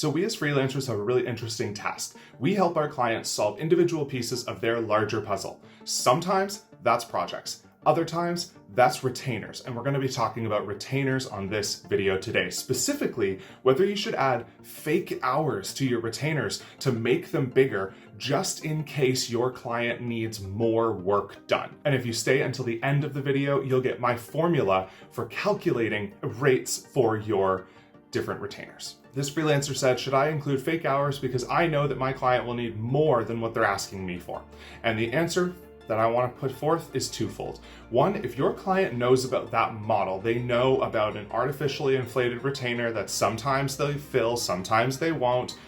So we as freelancers have a really interesting task. We help our clients solve individual pieces of their larger puzzle. Sometimes that's projects. Other times, that's retainers, and we're going to be talking about retainers on this video today. Specifically, whether you should add fake hours to your retainers to make them bigger, just in case your client needs more work done. And if you stay until the end of the video, you'll get my formula for calculating rates for your different retainers. This freelancer said, should I include fake hours because I know that my client will need more than what they're asking me for? And the answer that I want to put forth is twofold. One, if your client knows about that model, they know about an artificially inflated retainer that sometimes they fill, sometimes they won't,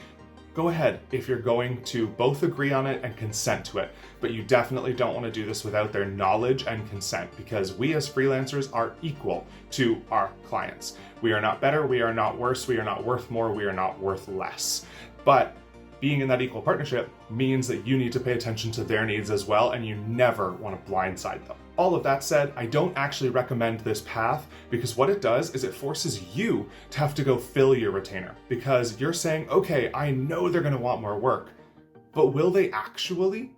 go ahead if you're going to both agree on it and consent to it. But you definitely don't want to do this without their knowledge and consent, because we as freelancers are equal to our clients. We are not better, we are not worse, we are not worth more, we are not worth less. But being in that equal partnership means that you need to pay attention to their needs as well, and you never want to blindside them. All of that said, I don't actually recommend this path, because what it does is it forces you to have to go fill your retainer, because you're saying, okay, I know they're going to want more work, but will they actually?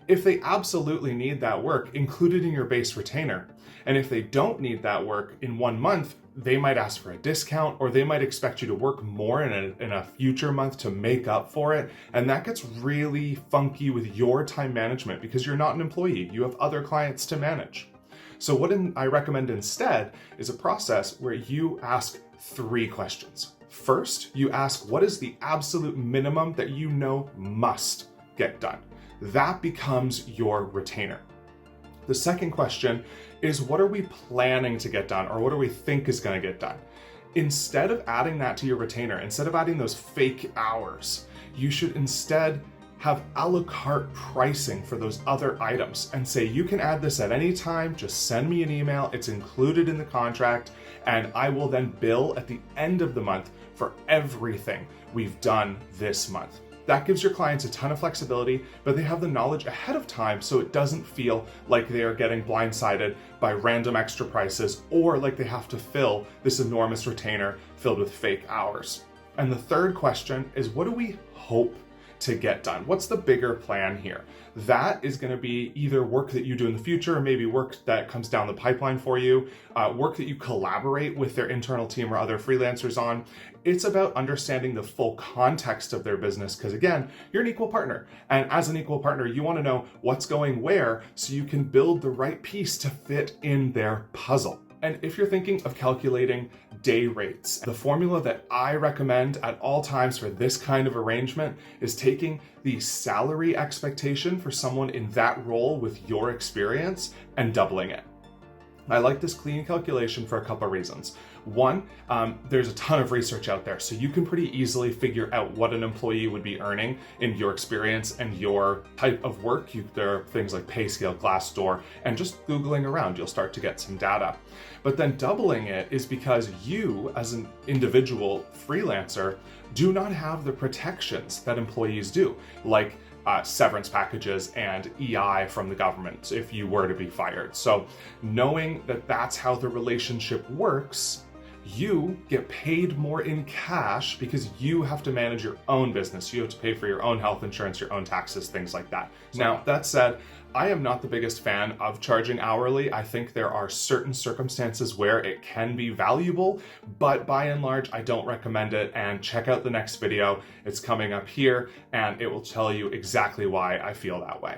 If they absolutely need that work, include it in your base retainer. And if they don't need that work in 1 month, they might ask for a discount, or they might expect you to work more in a future month to make up for it. And that gets really funky with your time management, because you're not an employee. You have other clients to manage. So what I recommend instead is a process where you ask 3 questions. First, you ask, what is the absolute minimum that you know must get done? That becomes your retainer. The second question is, what are we planning to get done, or what do we think is going to get done? Instead of adding that to your retainer, instead of adding those fake hours, you should instead have a la carte pricing for those other items and say, you can add this at any time, just send me an email, it's included in the contract, and I will then bill at the end of the month for everything we've done this month. That gives your clients a ton of flexibility, but they have the knowledge ahead of time, so it doesn't feel like they are getting blindsided by random extra prices, or like they have to fill this enormous retainer filled with fake hours. And the third question is, what do we hope to get done? What's the bigger plan here? That is going to be either work that you do in the future, or maybe work that comes down the pipeline for you, work that you collaborate with their internal team or other freelancers on. It's about understanding the full context of their business, because again, you're an equal partner. And as an equal partner, you want to know what's going where so you can build the right piece to fit in their puzzle. And if you're thinking of calculating day rates, the formula that I recommend at all times for this kind of arrangement is taking the salary expectation for someone in that role with your experience and doubling it. I like this clean calculation for a couple of reasons. One, there's a ton of research out there, so you can pretty easily figure out what an employee would be earning in your experience and your type of work. There are things like PayScale, Glassdoor, and just Googling around, you'll start to get some data. But then doubling it is because you, as an individual freelancer, do not have the protections that employees do, like severance packages and EI from the government if you were to be fired. So knowing that that's how the relationship works, you get paid more in cash because you have to manage your own business. You have to pay for your own health insurance, your own taxes, things like that. Now, that said, I am not the biggest fan of charging hourly. I think there are certain circumstances where it can be valuable, but by and large, I don't recommend it. And check out the next video. It's coming up here, and it will tell you exactly why I feel that way.